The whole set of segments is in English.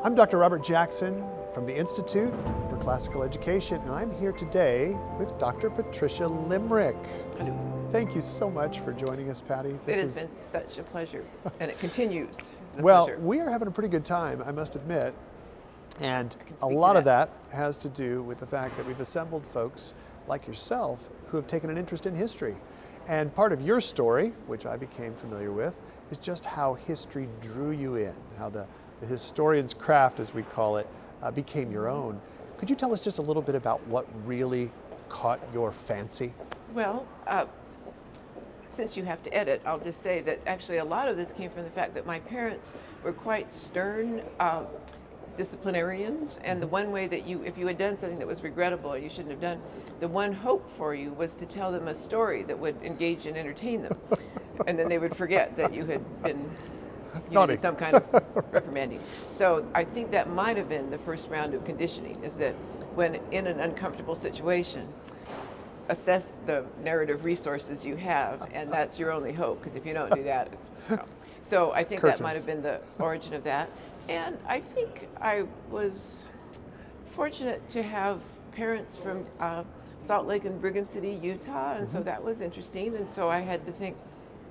I'm Dr. Robert Jackson from the Institute for Classical Education, and I'm here today with Dr. Patricia Limerick. Hello. Thank you so much for joining us, Patty. It has been such a pleasure, and it continues. Well, pleasure. we are having a pretty good time, I must admit, and a to lot of that has to do with the fact that we've assembled folks like yourself who have taken an interest in history. And part of your story, which I became familiar with, is just how history drew you in, how the historian's craft, as we call it, became your own. Could you tell us just a little bit about what really caught your fancy? Well, since you have to edit, I'll just say that actually a lot of this came from the fact that my parents were quite stern disciplinarians, and the one way that if you had done something that was regrettable or you shouldn't have done, the one hope for you was to tell them a story that would engage and entertain them. And then they would forget that you had been did some kind of reprimanding. So I think that might have been the first round of conditioning, is that when in an uncomfortable situation, assess the narrative resources you have, and that's your only hope, because if you don't do that, it's So I think Curtains. that might have been the origin of that. And I think I was fortunate to have parents from Salt Lake and Brigham City, Utah, and so that was interesting. And so I had to think,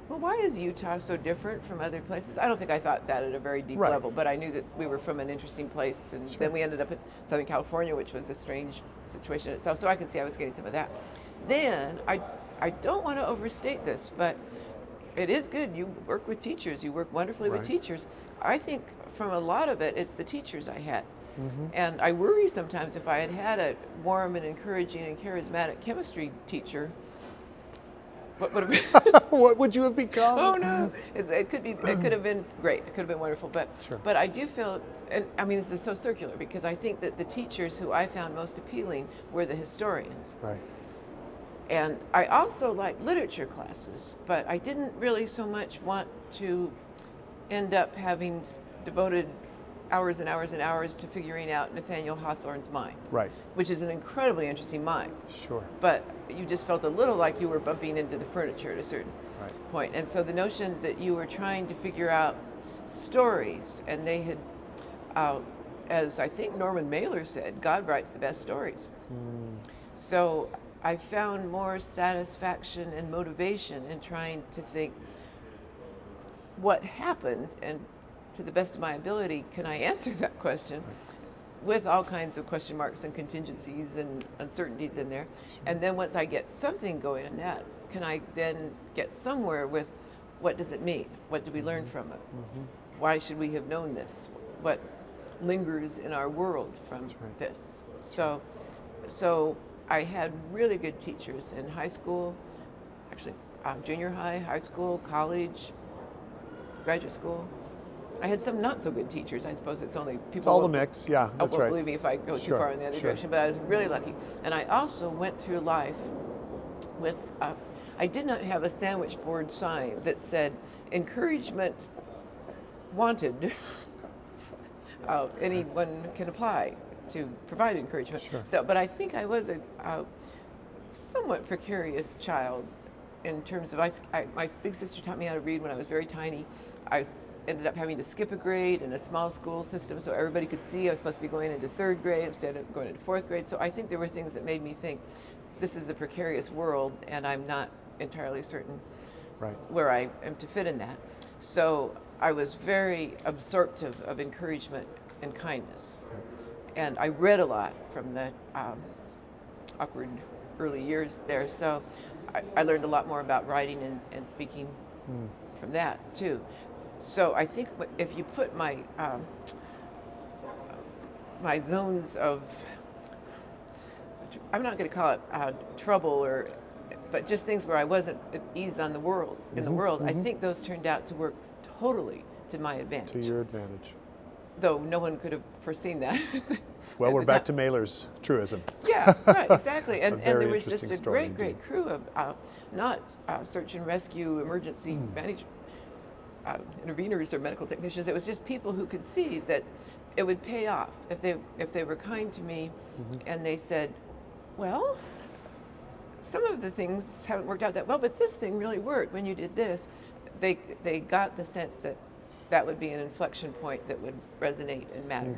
well, why is Utah so different from other places? I don't think I thought that at a very deep level, but I knew that we were from an interesting place. And then we ended up in Southern California, which was a strange situation in itself. So I can see I was getting some of that. Then I don't want to overstate this, but it is good. You work with teachers. You work wonderfully with teachers. I think from a lot of it, it's the teachers I had. And I worry sometimes if I had had a warm and encouraging and charismatic chemistry teacher, what would have been? What would you have become? Oh no! It could have been great. It could have been wonderful. But I do feel, and I mean, this is so circular, because I think that the teachers who I found most appealing were the historians. Right. And I also liked literature classes, but I didn't really so much want to end up having devoted hours and hours and hours to figuring out Nathaniel Hawthorne's mind. Right. Which is an incredibly interesting mind. Sure. But you just felt a little like you were bumping into the furniture at a certain point. And so the notion that you were trying to figure out stories, and they had, as I think Norman Mailer said, God writes the best stories. So I found more satisfaction and motivation in trying to think what happened, and to the best of my ability, can I answer that question with all kinds of question marks and contingencies and uncertainties in there. And then once I get something going in that, can I then get somewhere with what does it mean? What do we learn from it? Why should we have known this? What lingers in our world from this? So I had really good teachers in high school, actually junior high, high school, college, graduate school. I had some not so good teachers. I suppose it's only people. It's all the mix, yeah, that's won't right. believe me if I go too far in the other direction, but I was really lucky. And I also went through life with, I did not have a sandwich board sign that said, encouragement wanted. Anyone can apply to provide encouragement. So, but I think I was a somewhat precarious child in terms of, my big sister taught me how to read when I was very tiny. I ended up having to skip a grade in a small school system so everybody could see I was supposed to be going into third grade instead of going into fourth grade. So I think there were things that made me think this is a precarious world, and I'm not entirely certain where I am to fit in that. So I was very absorptive of encouragement and kindness. And I read a lot from the awkward early years there. So I learned a lot more about writing and speaking from that too. So I think if you put my my zones of, I'm not going to call it trouble, but just things where I wasn't at ease in the world, I think those turned out to work totally to my advantage. To your advantage. Though no one could have foreseen that. Well, we're back to Mailer's truism. Yeah, right, exactly. And there was just a great crew of not search and rescue, emergency management, interveners or medical technicians. It was just people who could see that it would pay off if they were kind to me, and they said, well, some of the things haven't worked out that well, but this thing really worked when you did this. They got the sense that that would be an inflection point that would resonate and matter.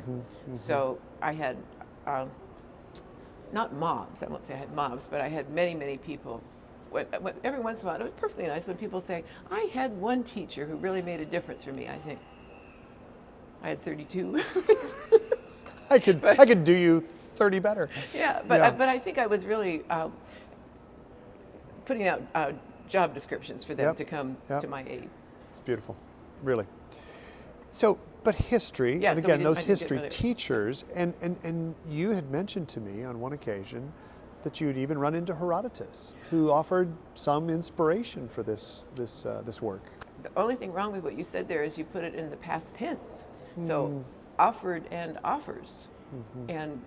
So I had, not mobs, I won't say I had mobs, but I had many, many people. Every once in a while, it was perfectly nice when people say, I had one teacher who really made a difference for me. I think I had 32. I could do you 30 better. Yeah, but I think I was really putting out job descriptions for them to come to my aid. It's beautiful, really. So, but history, and again, those history teachers, and you had mentioned to me on one occasion that you'd even run into Herodotus, who offered some inspiration for this work. The only thing wrong with what you said there is you put it in the past tense. So offered and offers, and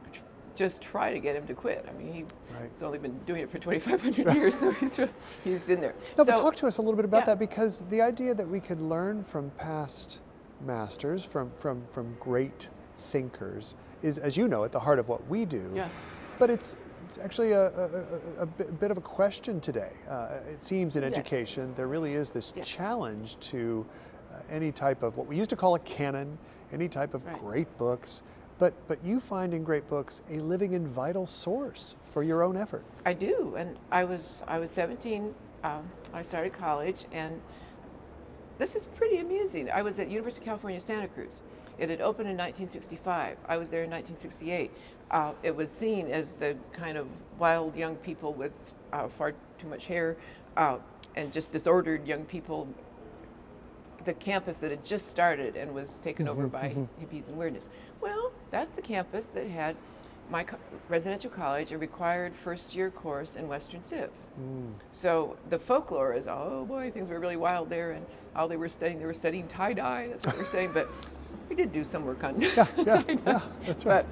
just try to get him to quit. I mean, he's only been doing it for 2,500 years, so he's in there. No, but talk to us a little bit about that, because the idea that we could learn from past masters, from great thinkers, is, as you know, at the heart of what we do. Yeah. But it's actually a bit of a question today. It seems in education there really is this challenge to any type of what we used to call a canon, any type of great books. But you find in great books a living and vital source for your own effort. I do, and I was 17. I started college, and this is pretty amusing. I was at University of California, Santa Cruz. It had opened in 1965. I was there in 1968. It was seen as the kind of wild young people with far too much hair and just disordered young people. The campus that had just started and was taken over by hippies and weirdness. Well, that's the campus that had my residential college, a required first-year course in Western Civ. So the folklore is, oh boy, things were really wild there, and all they were studying tie-dye, that's what they were studying, but we did do some work on tie-dye. Yeah, that's right.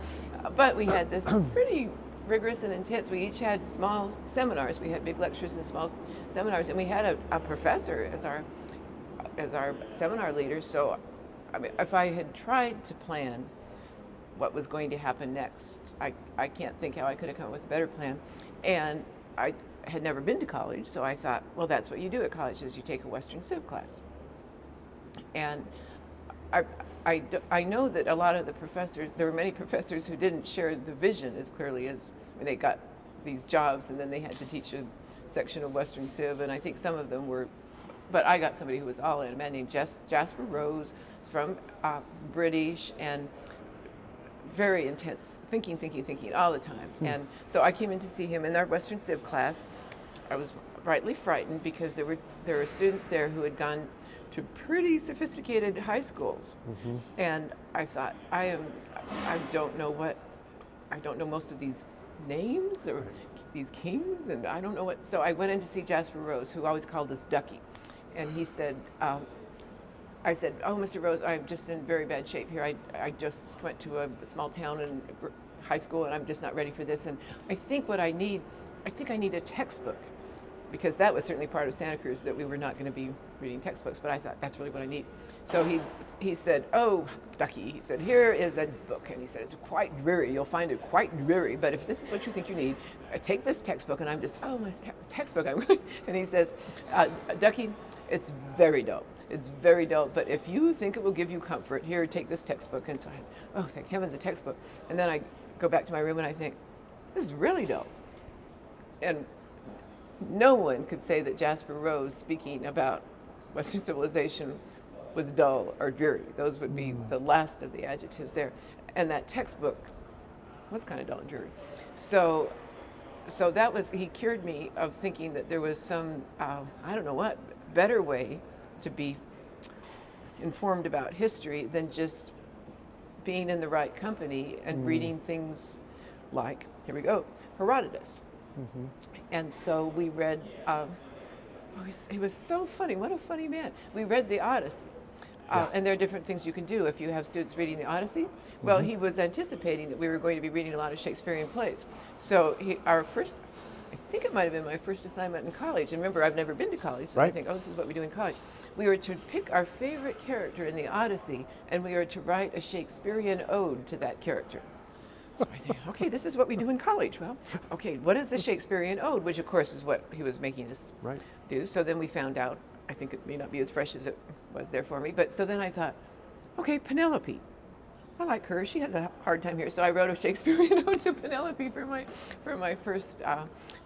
But we had this pretty rigorous and intense. We each had small seminars. We had big lectures and small seminars, and we had a professor as our seminar leader. So, I mean, if I had tried to plan what was going to happen next, I can't think how I could have come up with a better plan. And I had never been to college, so I thought, well, that's what you do at college, is you take a Western Civ class. And I know that a lot of the professors, there were many professors who didn't share the vision as clearly as when they got these jobs, and then they had to teach a section of Western Civ, and I think some of them were. But I got somebody who was all in, a man named Jasper Rose, from British, and very intense, thinking all the time. And so I came in to see him in our Western Civ class. I was rightly frightened because there were students there who had gone to pretty sophisticated high schools. And I thought, I don't know most of these names or these kings, and I don't know what. So I went in to see Jasper Rose, who always called us Ducky. And he said, I said, oh, Mr. Rose, I'm just in very bad shape here. I just went to a small town in high school, and I'm just not ready for this. And I think I need a textbook, because that was certainly part of Santa Cruz, that we were not going to be reading textbooks, but I thought, that's really what I need. So he said, oh, Ducky, he said, here is a book. And he said, it's quite dreary. You'll find it quite dreary, but if this is what you think you need, take this textbook. And I'm just, oh, my textbook. And he says, Ducky, it's very dull. It's very dull, but if you think it will give you comfort, here, take this textbook. And so oh, thank heavens, a textbook. And then I go back to my room and I think, this is really dull. And no one could say that Jasper Rose, speaking about Western civilization, was dull or dreary. Those would be the last of the adjectives there. And that textbook was kind of dull and dreary. So that was, he cured me of thinking that there was some, I don't know what, better way to be informed about history than just being in the right company and reading things like, here we go, Herodotus. And so we read, he was so funny, what a funny man. We read the Odyssey. And there are different things you can do if you have students reading the Odyssey. Well, he was anticipating that we were going to be reading a lot of Shakespearean plays. So I think it might have been my first assignment in college. And remember, I've never been to college, so I think, oh, this is what we do in college. We were to pick our favorite character in the Odyssey, and we were to write a Shakespearean ode to that character. So I think, okay, this is what we do in college. Well, okay, what is a Shakespearean ode? Which, of course, is what he was making us do. So then we found out, I think it may not be as fresh as it was there for me, but so then I thought, okay, Penelope. I like her. She has a hard time here, so I wrote a Shakespearean ode to Penelope for my first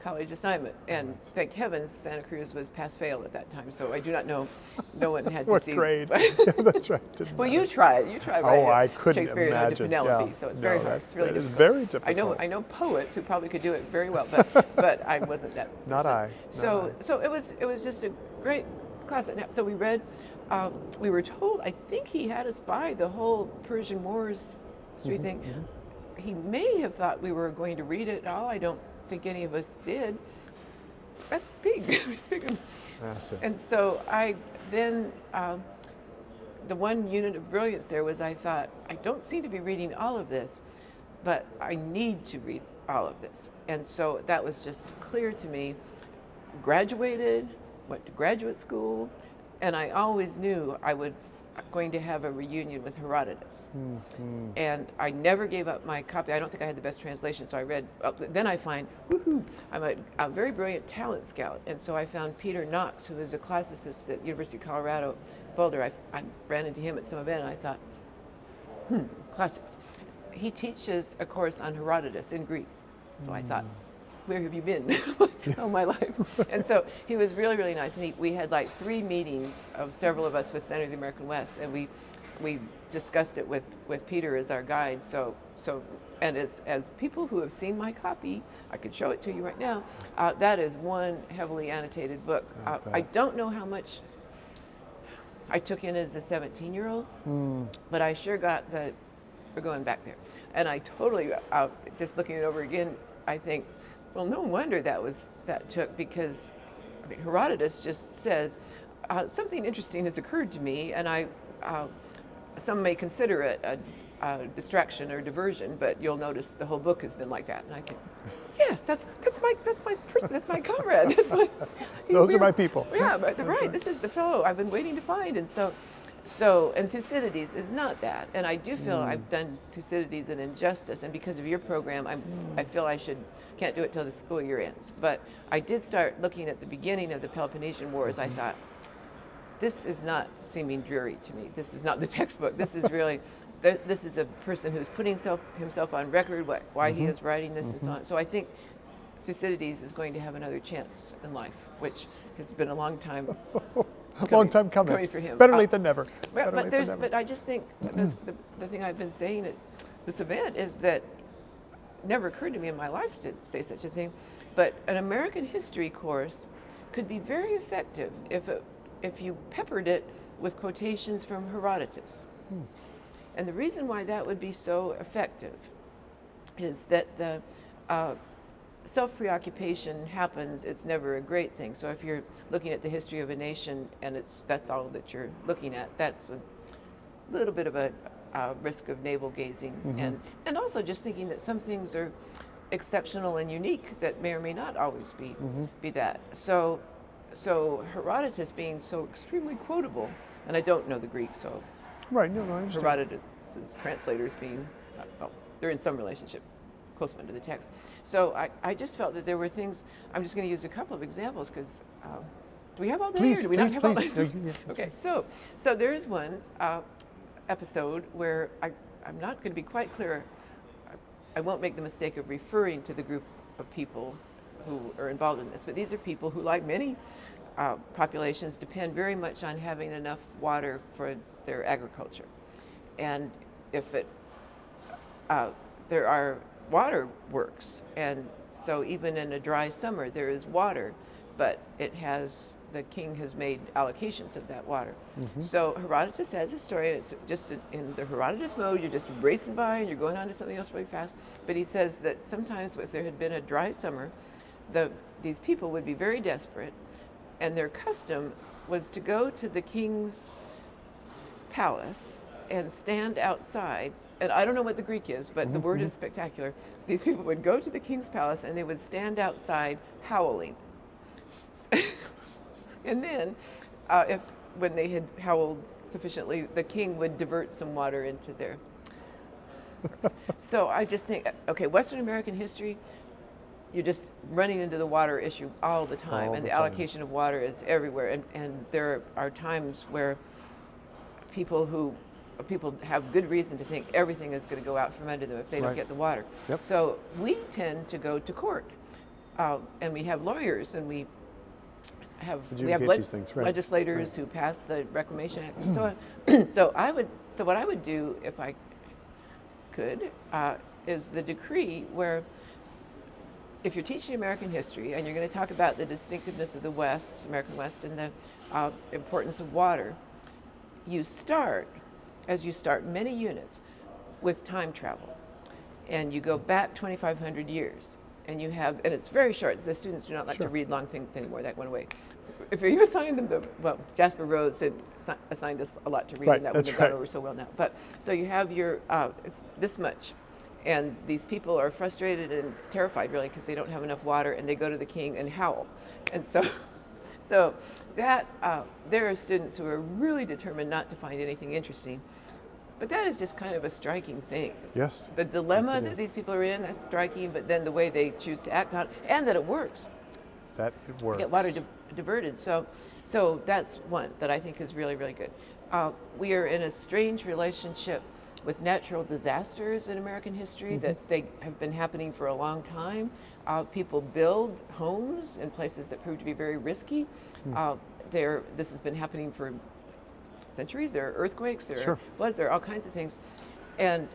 college assignment. And thank heavens, Santa Cruz was pass-fail at that time, so I do not know. No one had to What see. grade? Yeah, that's right. Didn't Well, matter. you tried. You tried. Oh, I couldn't Shakespearean ode to imagine. Penelope, Yeah. so it's No, very hard. It's really that is difficult. very difficult. I know poets who probably could do it very well, but I wasn't that. Not person. I. So it was just a great class. So we read. We were told. I think he had us buy the whole Persian Wars thing. He may have thought we were going to read it all. I don't think any of us did. That's big. It's big. Massive. And so I then, the one unit of brilliance there was I thought, I don't seem to be reading all of this, but I need to read all of this. And so that was just clear to me. Graduated, went to graduate school, and I always knew I was going to have a reunion with Herodotus. And I never gave up my copy. I don't think I had the best translation, so I read. Then I find, woohoo, I'm a very brilliant talent scout. And so I found Peter Knox, who was a classicist at University of Colorado, Boulder. I ran into him at some event, and I thought, classics. He teaches a course on Herodotus in Greek. So I thought, where have you been all my life? And so he was really, really nice. And we had like 3 meetings of several of us with Center of the American West, and we discussed it with Peter as our guide. So and as people who have seen my copy, I could show it to you right now. That is one heavily annotated book. I don't know how much I took in as a 17-year-old, but I sure got we're going back there. And I totally, just looking it over again, I think, well, no wonder that took, because I mean, Herodotus just says, something interesting has occurred to me, and some may consider it a distraction or diversion, but you'll notice the whole book has been like that. And I think, yes, that's my person, that's my comrade. Those are my people. Yeah, right. This is the fellow I've been waiting to find. And and Thucydides is not that. And I do feel I've done Thucydides an injustice, and because of your program, I feel can't do it till the school year ends. But I did start looking at the beginning of the Peloponnesian Wars. I thought, this is not seeming dreary to me. This is not the textbook. This is really, this is a person who's putting himself on record, why he is writing this and so on. So I think Thucydides is going to have another chance in life, which has been a long time. Long time coming for him. Better late than never. But I just think the thing I've been saying at this event is that it never occurred to me in my life to say such a thing, but an American history course could be very effective if you peppered it with quotations from Herodotus. And the reason why that would be so effective is that the self-preoccupation happens. It's never a great thing. So if you're looking at the history of a nation and that's all that you're looking at, that's a little bit of a risk of navel gazing, and also just thinking that some things are exceptional and unique that may or may not always be that. So Herodotus being so extremely quotable, and I don't know the Greek, so Right, no, I understand. Herodotus' translators being, they're in some relationship, close one to the text. So I just felt that there were things. I'm just going to use a couple of examples because do we have all day? Please, or do we not have all day? please. No, Okay, so there is one episode where I'm not going to be quite clear. I won't make the mistake of referring to the group of people who are involved in this, but these are people who, like many populations, depend very much on having enough water for their agriculture. And if there are water works, and so even in a dry summer there is water, but the king has made allocations of that water. So Herodotus has a story, and it's just in the Herodotus mode, you're just racing by and you're going on to something else really fast, but he says that sometimes if there had been a dry summer, these people would be very desperate, and their custom was to go to the king's palace and stand outside. And I don't know what the Greek is, but the word is spectacular. These people would go to the king's palace and they would stand outside howling. And then, when they had howled sufficiently, the king would divert some water into their. So I just think, okay, Western American history, you're just running into the water issue all the time, and the allocation of water is everywhere. And there are times where people who people have good reason to think everything is going to go out from under them if they don't get the water. Yep. So we tend to go to court, and we have lawyers, and we have these things, right. legislators who pass the Reclamation Act. So, so what I would do if I could is the decree where, if you're teaching American history and you're going to talk about the distinctiveness of the West, American West, and the importance of water, you start, as you start many units, with time travel. And you go back 2,500 years. And you have, and it's very short. The students do not like to read long things anymore. That went away. If you assign them Jasper Rhodes had assigned us a lot to read, and that wouldn't have gone over so well now. But so you have your, it's this much. And these people are frustrated and terrified, really, because they don't have enough water, and they go to the king and howl. And so that there are students who are really determined not to find anything interesting. But that is just kind of a striking thing. Yes. The dilemma that these people are in, that's striking, but then the way they choose to act on it, and that it works. That it works. Get water diverted. So that's one that I think is really, really good. We are in a strange relationship with natural disasters in American history that they have been happening for a long time. People build homes in places that prove to be very risky. This has been happening for centuries. There are earthquakes, there are floods, there are all kinds of things. And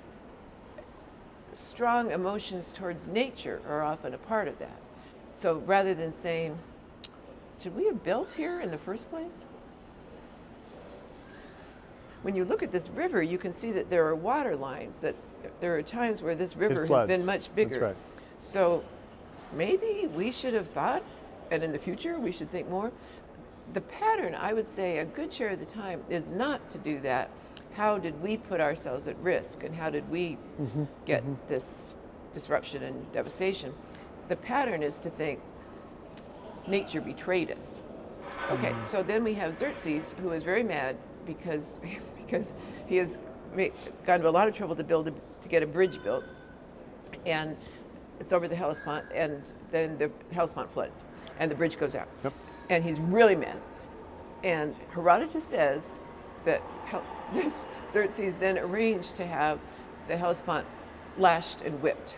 strong emotions towards nature are often a part of that. So rather than saying, should we have built here in the first place? When you look at this river, you can see that there are water lines, that there are times where this river has been much bigger. That's right. So maybe we should have thought, and in the future we should think more. The pattern, I would say, a good share of the time is not to do that. How did we put ourselves at risk, and how did we get this disruption and devastation? The pattern is to think, nature betrayed us. Okay, so then we have Xerxes, who is very mad because he has gone to a lot of trouble to get a bridge built, and it's over the Hellespont, and then the Hellespont floods, and the bridge goes out. Yep. And he's really mad. And Herodotus says that Xerxes then arranged to have the Hellespont lashed and whipped.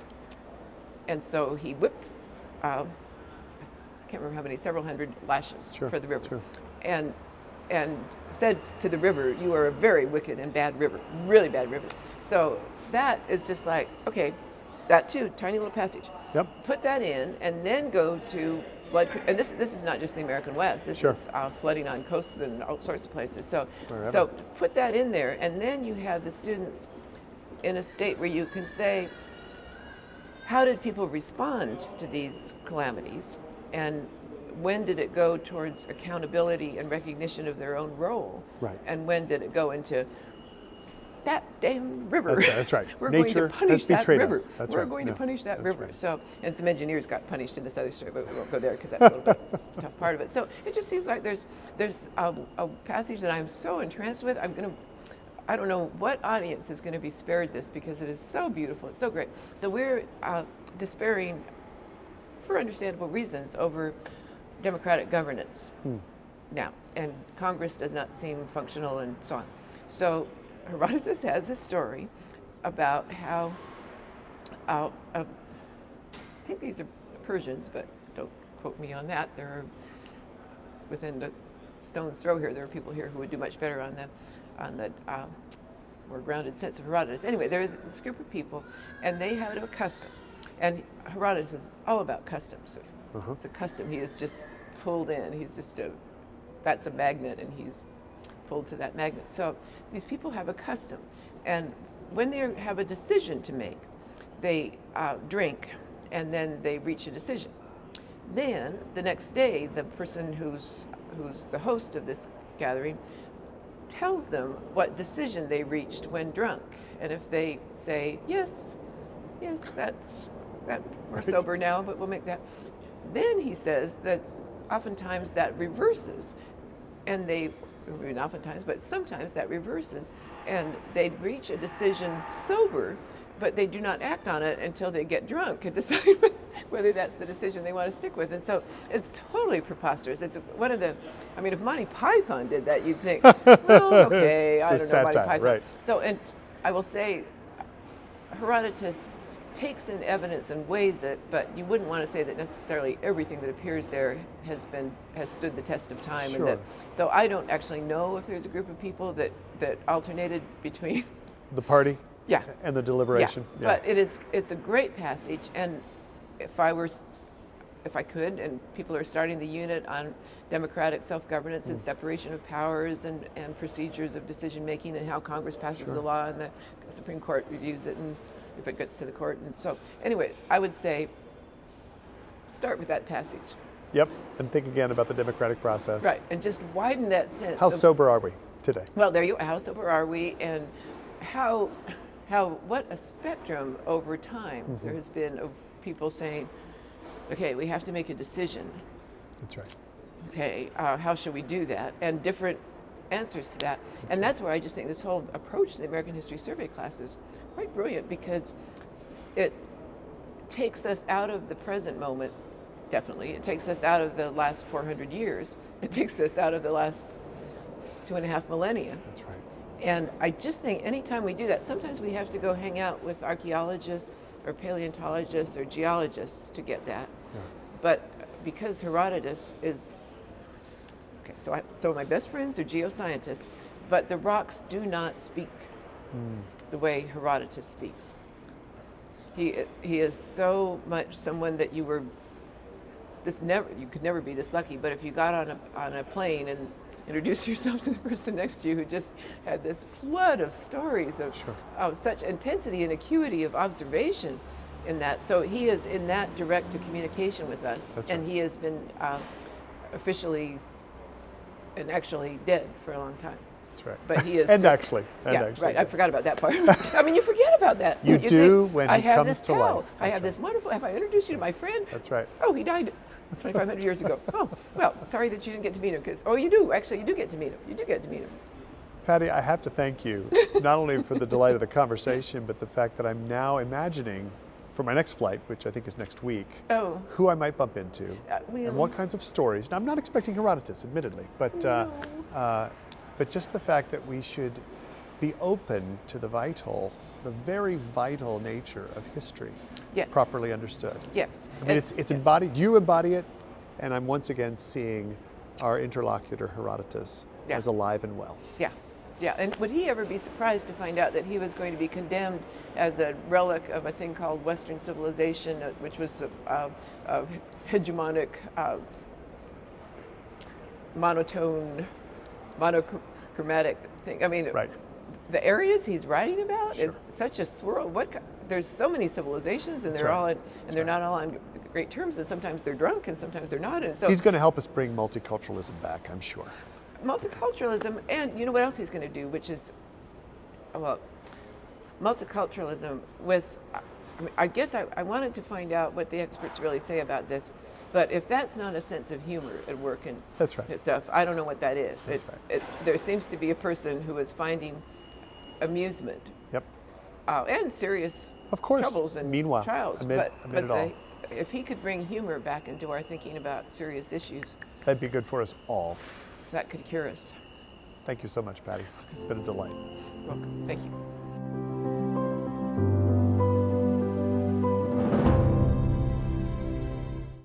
And so he whipped, I can't remember how many, several hundred lashes for the river. And said to the river, you are a very wicked and bad river, really bad river. So that is just like, okay, that too, tiny little passage. Yep. Put that in, and then go to flood, and this is not just the American West. This is flooding on coasts and all sorts of places. So put that in there, and then you have the students in a state where you can say, how did people respond to these calamities, and when did it go towards accountability and recognition of their own role? Right. And when did it go into that damn river? That's right. We're Nature going to punish that river. Us. That's We're right. going to punish that river. Right. So, and some engineers got punished in this other story, but we won't go there because that's a little bit tough part of it. So it just seems like there's a passage that I'm so entranced with. I don't know what audience is going to be spared this, because it is so beautiful. It's so great. So we're despairing, for understandable reasons, over democratic governance now, and Congress does not seem functional and so on. So Herodotus has a story about how, I think these are Persians, but don't quote me on that. There are, within the stone's throw here, there are people here who would do much better on the more grounded sense of Herodotus. Anyway, there are this group of people, and they have a custom, and Herodotus is all about customs. It's a custom. He is just pulled in. He's just that's a magnet, and he's pulled to that magnet. So these people have a custom, and when they have a decision to make, they drink, and then they reach a decision. Then the next day, the person who's the host of this gathering tells them what decision they reached when drunk, and if they say yes, that we're sober now, but we'll make that. Then he says that oftentimes that reverses, and oftentimes, but sometimes that reverses, and they reach a decision sober but they do not act on it until they get drunk and decide whether that's the decision they want to stick with. And so it's totally preposterous. It's one of the, I mean, if Monty Python did that, you'd think, well, okay, I don't know, Monty Python. Right. So, and I will say, Herodotus takes in evidence and weighs it, but you wouldn't want to say that necessarily everything that appears there has stood the test of time. Sure. And so I don't actually know if there's a group of people that alternated between the party. Yeah. And the deliberation. Yeah. But it's a great passage, and if I could, and people are starting the unit on democratic self-governance and separation of powers and procedures of decision making and how Congress passes the law and the Supreme Court reviews it and if it gets to the court. And so anyway, I would say start with that passage. Yep, and think again about the democratic process. Right, and just widen that sense. How sober are we today? Well, there you go. How sober are we, and what a spectrum over time there has been of people saying, okay, we have to make a decision. That's right. Okay, how should we do that? And different answers to that. And that's where I just think this whole approach to the American History Survey class is quite brilliant, because it takes us out of the present moment, definitely. It takes us out of the last 400 years. It takes us out of the last 2.5 millennia. That's right. And I just think anytime we do that, sometimes we have to go hang out with archaeologists or paleontologists or geologists to get that. Yeah. But because Herodotus is, okay, so my best friends are geoscientists, but the rocks do not speak the way Herodotus speaks. He is so much someone that you could never be this lucky, but if you got on a plane and introduce yourself to the person next to you who just had this flood of stories of such intensity and acuity of observation in that. So he is in that direct communication with us. That's and right. He has been officially and actually dead for a long time. That's right. But he is actually. Right. I forgot about that part. I mean, you forget about that. You do think, when I he have comes this to cow. life. I have this wonderful. Have I introduced you to my friend? That's right. Oh, he died 2,500 years ago. Oh, well, sorry that you didn't get to meet him. You do. Actually, you do get to meet him. You do get to meet him. Patty, I have to thank you, not only for the delight of the conversation, but the fact that I'm now imagining for my next flight, which I think is next week, who I might bump into and what kinds of stories. Now, I'm not expecting Herodotus, admittedly, but just the fact that we should be open to the very vital nature of history, properly understood. Yes. I mean, it's embodied, you embody it, and I'm once again seeing our interlocutor Herodotus as alive and well. Yeah. Yeah, and would he ever be surprised to find out that he was going to be condemned as a relic of a thing called Western civilization, which was a hegemonic, monochromatic thing? I mean, the areas he's writing about is such a swirl. There's so many civilizations, and they're not all on great terms, and sometimes they're drunk, and sometimes they're not. And so he's going to help us bring multiculturalism back, I'm sure. Multiculturalism, and you know what else he's going to do, which is, multiculturalism with, I guess I wanted to find out what the experts really say about this, but if that's not a sense of humor at work and stuff, I don't know what that is. There seems to be a person who is finding amusement. Yep. And serious troubles and trials. Amid it all. If he could bring humor back into our thinking about serious issues, that'd be good for us all. That could cure us. Thank you so much, Patty. It's been a delight. You're welcome. Thank you.